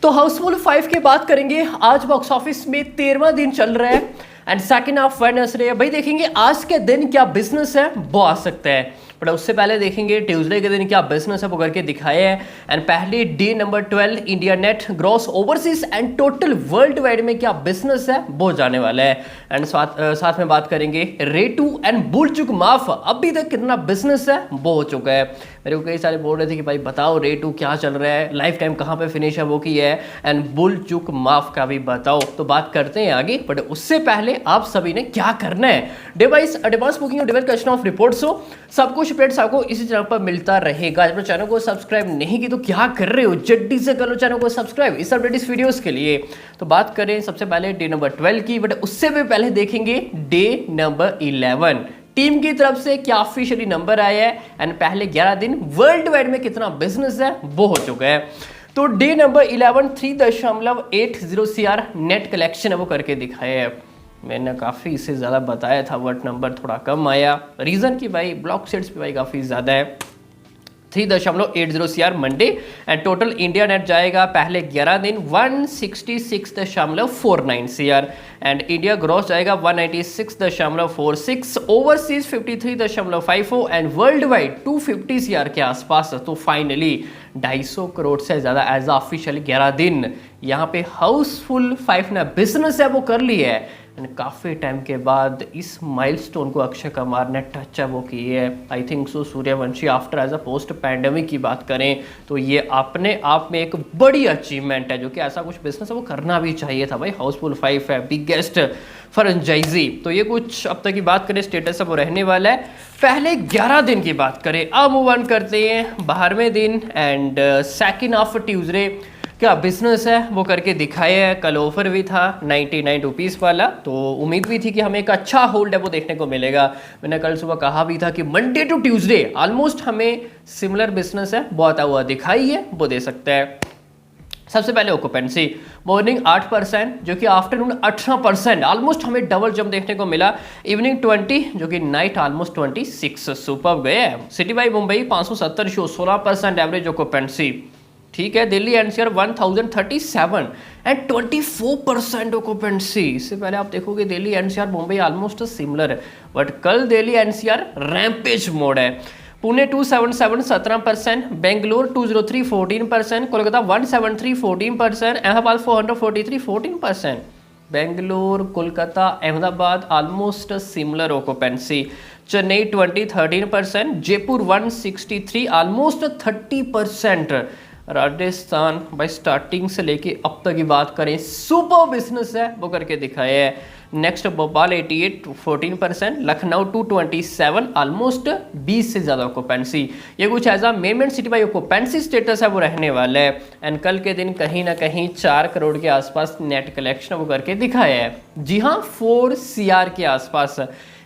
तो हाउसफुल 5 की बात करेंगे। आज बॉक्स ऑफिस में 13वां दिन चल रहा है एंड सेकंड ऑफ वेडनेसडे। भाई देखेंगे आज के दिन क्या बिजनेस है वो आ सकता है, बट उससे पहले देखेंगे ट्यूसडे के दिन क्या बिजनेस है वो करके दिखाया है। एंड पहले day number 12 India net gross overseas and total world wide में क्या बिजनेस है वो जाने वाला है। एंड साथ में बात करेंगे रेटू एंड बुलचुक माफ अभी तक कितना बिजनेस है वो हो चुका है। मेरे को कई सारे बोल रहे थे कि भाई बताओ रेटू क्या चल रहा है, लाइफ टाइम कहाँ पे फिनिश है वो की है, एंड बुलचुक माफ का भी बताओ। तो बात करते हैं आगे, बट उससे पहले आप सभी ने क्या करना है। डिवाइस एडवांस बुकिंग और डिवाइस कलेक्शन ऑफ रिपोर्ट्स हो सब कुछ अपडेट्स आपको इसी चैनल पर मिलता रहेगा। अपने चैनल को सब्सक्राइब नहीं की तो क्या कर रहे हो, जल्दी से कर लो चैनल को सब्सक्राइब इस अपडेट इस वीडियोस के लिए। तो बात करें सबसे पहले डे नंबर 12 की, बट उससे भी पहले देखेंगे डे नंबर 11 टीम की तरफ से क्या ऑफिशियली नंबर आया है एंड पहले 11 दिन वर्ल्ड वाइड में कितना बिजनेस है वो हो चुका है। तो day number 11 3.80 CR net collection है वो करके दिखाया है। मैंने काफ़ी इससे ज़्यादा बताया था बट नंबर थोड़ा कम आया, रीज़न कि भाई ब्लॉक सेट्स पे भाई काफ़ी ज़्यादा है। 3.80 CR Monday and total India net जाएगा पहले 11 दिन 166.49 CR एंड इंडिया ग्रॉस जाएगा 196.46, overseas 53.50 and world wide 250 CR के आसपास। तो फाइनली 250 करोड़ से ज़्यादा एज ऑफिशियल 11 दिन यहाँ पे हाउसफुल 5 ने बिजनेस है वो कर ली है। एंड काफ़ी टाइम के बाद इस माइलस्टोन को अक्षय कुमार ने टच है वो की है। I think so Sooryavanshi after as a post pandemic की बात करें तो ये अपने आप में एक बड़ी अचीवमेंट है, जो कि ऐसा कुछ बिजनेस है वो करना भी चाहिए था। भाई हाउसफुल 5 है, बिगेस्ट फ्रेंचाइजी। तो ये कुछ अब तक की बात करें स्टेटस है वो रहने वाला है। पहले 11 दिन की बात करें, अब मूव ऑन करते हैं 12वें दिन एंड सेकेंड ऑफ ट्यूसडे क्या बिजनेस है वो करके दिखाया है। कल ऑफर भी था 99 रुपीज़ वाला, तो उम्मीद भी थी कि हमें एक अच्छा होल्ड है वो देखने को मिलेगा। मैंने कल सुबह कहा भी था कि मंडे टू ट्यूसडे ऑलमोस्ट हमें सिमिलर बिजनेस है वो आता हुआ दिखाई है वो दे सकता है। सबसे पहले ऑक्यूपेंसी मॉर्निंग 8% जो कि आफ्टरनून 18%, ऑलमोस्ट हमें डबल जंप देखने को मिला। इवनिंग 20 जो कि नाइट ऑलमोस्ट 26 सुपर गए। City by Mumbai 570 show 16% average occupancy, ठीक है। Delhi NCR 1037 and 24% occupancy. इससे पहले आप देखोगे Delhi NCR Mumbai almost similar है, बट कल दिल्ली एनसीआर रैम्पेज मोड है। Pune 277 17%, Bangalore 203 14%, Kolkata 173 14%, Ahmedabad 443 14%। Bangalore Kolkata Ahmedabad almost similar occupancy. Chennai 13%, Jaipur 163 almost 30%। Rajasthan भाई स्टार्टिंग से लेके अब तक की बात करें सुपर बिजनेस है वो करके दिखाया है। नेक्स्ट भोपाल 88 14%, लखनऊ 227 ऑलमोस्ट 20 से ज़्यादा ऑक्यूपेंसी। ये कुछ ऐसा main city by occupancy status है वो रहने वाला है। एंड कल के दिन कहीं ना कहीं 4 करोड़ के आसपास नेट कलेक्शन वो करके दिखाया है। जी हाँ 4 CR के आसपास।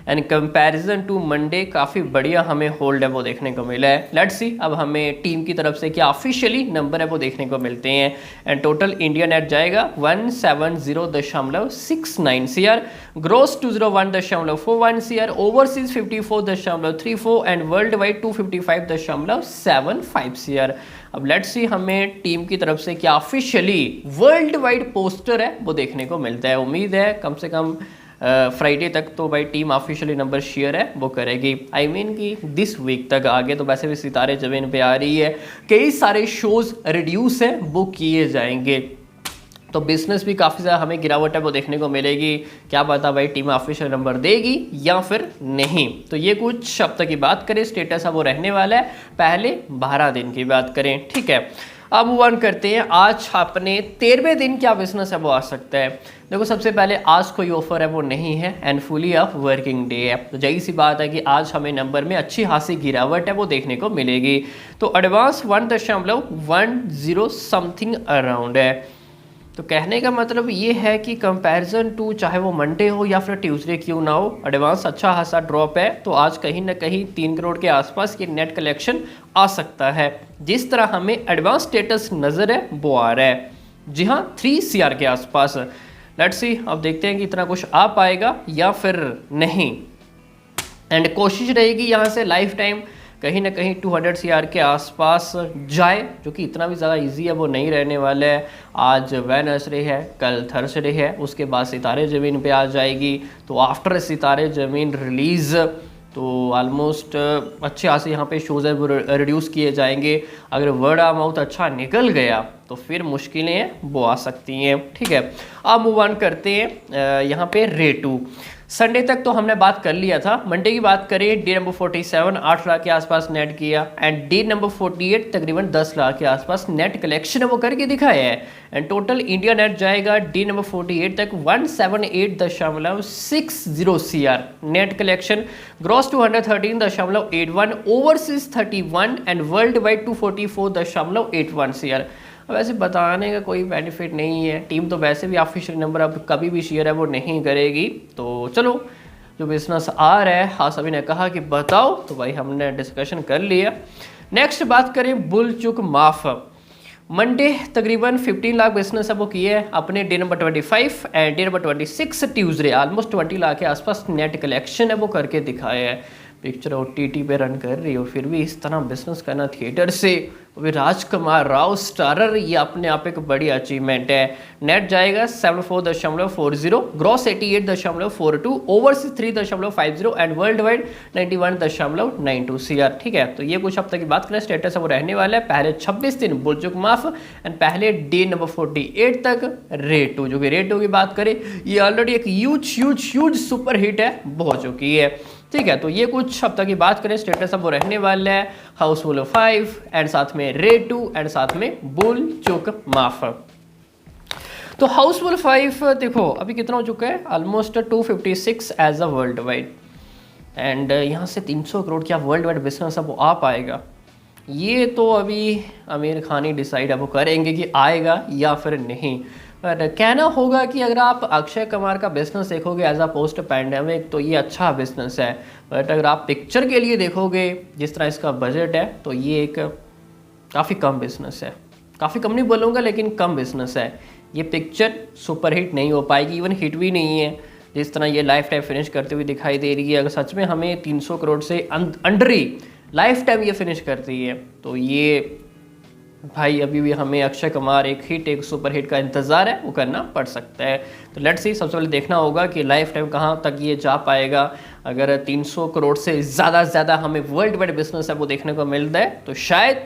एंड कंपैरिजन टू मंडे काफ़ी बढ़िया हमें होल्ड है वो देखने को मिला है। लेट्स सी अब हमें टीम की तरफ से क्या ऑफिशियली नंबर है वो देखने को मिलते हैं। एंड टोटल इंडिया नेट जाएगा 170.69 CR, gross 201.41 CR, overseas 54.34 and world wide 255.75 CR। अब लेट्स सी हमें टीम की तरफ से क्या ऑफिशियली वर्ल्ड वाइड पोस्टर है वो देखने को मिलता है। उम्मीद है कम से कम फ्राइडे तक तो भाई टीम ऑफिशियली नंबर शेयर है वो करेगी। आई मीन कि दिस वीक तक। आगे तो वैसे भी सितारे जमीन पे आ रही है, कई सारे शोज रिड्यूस है वो किए जाएंगे, तो बिजनेस भी काफ़ी ज़्यादा हमें गिरावट है वो देखने को मिलेगी। क्या पता भाई टीम ऑफिशियल नंबर देगी या फिर नहीं। तो ये कुछ अब तक की बात करें स्टेटस है वो रहने वाला है। पहले 12 दिन की बात करें, ठीक है। अब मूव ऑन करते हैं आज अपने 13वें दिन क्या बिजनेस है वो आ सकता है। देखो सबसे पहले आज कोई ऑफर है वो नहीं है and fully of working day है, तो यही सी बात है कि आज हमें नंबर में अच्छी खासी गिरावट है वो देखने को मिलेगी। तो एडवांस 1.10 समथिंग अराउंड है। तो कहने का मतलब ये है कि कंपैरिजन टू चाहे वो मंडे हो या फिर ट्यूसडे क्यों ना हो, एडवांस अच्छा खासा ड्रॉप है। तो आज कहीं ना कहीं 3 करोड़ के आसपास ये नेट कलेक्शन आ सकता है। जिस तरह हमें एडवांस स्टेटस नज़र है वो आ रहा है, जी हाँ 3 CR के आसपास। लेट्स सी अब देखते हैं कि इतना कुछ आ पाएगा या फिर नहीं। एंड कोशिश रहेगी यहाँ से लाइफ टाइम कहीं ना कहीं 200 CR के आसपास जाए, जो कि इतना भी ज़्यादा इजी है वो नहीं रहने वाला है। आज वेडनेसडे है, कल थर्सडे है, उसके बाद सितारे ज़मीन पे आ जाएगी। तो आफ्टर सितारे ज़मीन रिलीज़ तो ऑलमोस्ट अच्छे खासे यहाँ पे शोज़ है वो रिड्यूस किए जाएंगे। अगर वर्ड ऑफ माउथ अच्छा निकल गया तो फिर मुश्किलें वो आ सकती हैं। ठीक है, अब मूव ऑन करते हैं यहाँ पे रेटू। संडे तक तो हमने बात कर लिया था। मंडे की बात करें, डे नंबर 47 8 लाख के आसपास नेट किया एंड डे नंबर 48 तकरीबन 10 लाख के आसपास नेट कलेक्शन वो करके दिखाया है। एंड टोटल इंडिया नेट जाएगा डे नंबर 48 तक 178.60 CR net collection, gross 213.81, overseas 31 and world wide 244.81 CR। वैसे बताने का कोई बेनिफिट नहीं है, टीम तो वैसे भी ऑफिशियल नंबर अब कभी भी शेयर है वो नहीं करेगी। तो चलो जो बिजनेस आ रहा है, हाँ सभी ने कहा कि बताओ, तो भाई हमने डिस्कशन कर लिया। नेक्स्ट बात करें बुल चुक माफ। मंडे तकरीबन 15 लाख बिजनेस है वो किए है अपने day number 25 and day number 26 Tuesday almost 20 lakh के आसपास नेट कलेक्शन है वो करके दिखाया है। पिक्चर OTT पे रन कर रही हो फिर भी इस तरह बिजनेस करना थिएटर से, भी राजकुमार राव स्टारर, ये अपने आप एक बड़ी अचीवमेंट है। नेट जाएगा 74.40, gross 88.42, overseas 3.50 and world wide 91.92 CR। ठीक है, तो ये कुछ अब तक की बात करें स्टेटस है वो रहने वाला है। पहले 26 दिन बुलचुक माफ एंड पहले डे नंबर 48 तक रेटू। जो कि रेटू की बात करें ये ऑलरेडी एक ह्यूज सुपर हिट है वो हो चुकी है। ठीक है, तो ये कुछ अब तक की बात करें स्टेटस अब वो रहने वाला है। हाउसफुल 5 एंड साथ में रेटू एंड साथ में बुल चुक माफ। तो हाउसफुल 5 देखो अभी कितना हो चुका है, almost 256 as a world wide and यहाँ से 300 करोड़ क्या वर्ल्ड वाइड बिजनेस अब वो आ पाएगा, ये तो अभी आमिर खान ही डिसाइड अब वो करेंगे कि आएगा या फिर नहीं। पर कहना होगा कि अगर आप अक्षय कुमार का बिजनेस देखोगे एज अ पोस्ट पैंडेमिक तो ये अच्छा बिजनेस है, बट अगर आप पिक्चर के लिए देखोगे जिस तरह इसका बजट है तो ये एक काफ़ी कम बिजनेस है। काफ़ी कम नहीं बोलूँगा लेकिन कम बिजनेस है। ये पिक्चर सुपरहिट नहीं हो पाएगी, इवन हिट भी नहीं है जिस तरह ये लाइफ टाइम फिनिश करते हुए दिखाई दे रही है। अगर सच में हमें 300 करोड़ से अंडर ही लाइफ टाइम ये फिनिश करती है तो ये भाई अभी भी हमें अक्षय कुमार एक सुपर हिट का इंतज़ार है वो करना पड़ सकता है। तो लेट्स सी, सबसे पहले देखना होगा कि लाइफ टाइम कहाँ तक ये जा पाएगा। अगर 300 करोड़ से ज़्यादा हमें वर्ल्ड वाइड बिजनेस है वो देखने को मिलता है तो शायद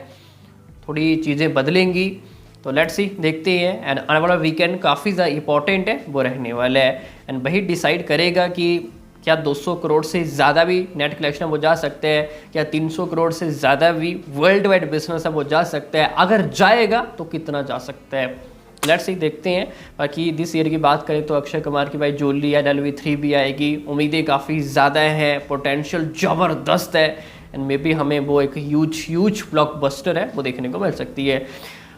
थोड़ी चीज़ें बदलेंगी। तो लेट्स सी, देखते हैं। एंड आने वाला वीकेंड काफ़ी ज़्यादा इंपॉर्टेंट है वो रहने वाला है एंड वही डिसाइड करेगा कि क्या 200 करोड़ से ज़्यादा भी नेट कलेक्शन वो जा सकते हैं, क्या 300 करोड़ से ज़्यादा भी वर्ल्ड वाइड बिजनेस है वो जा सकता है, अगर जाएगा तो कितना जा सकता है। लेट्स सी, देखते हैं। बाकी दिस ईयर की बात करें तो अक्षय कुमार की भाई जोली या LV3 भी आएगी, उम्मीदें काफ़ी ज़्यादा हैं, पोटेंशियल ज़बरदस्त है एंड मे बी हमें वो एक ह्यूज ब्लॉकबस्टर है वो देखने को मिल सकती है।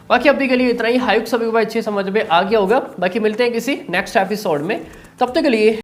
बाकी अभी के लिए इतना ही। हाइप सभी को भाई अच्छे समझ में आ गया होगा। बाकी मिलते हैं किसी नेक्स्ट एपिसोड में, तब तक के लिए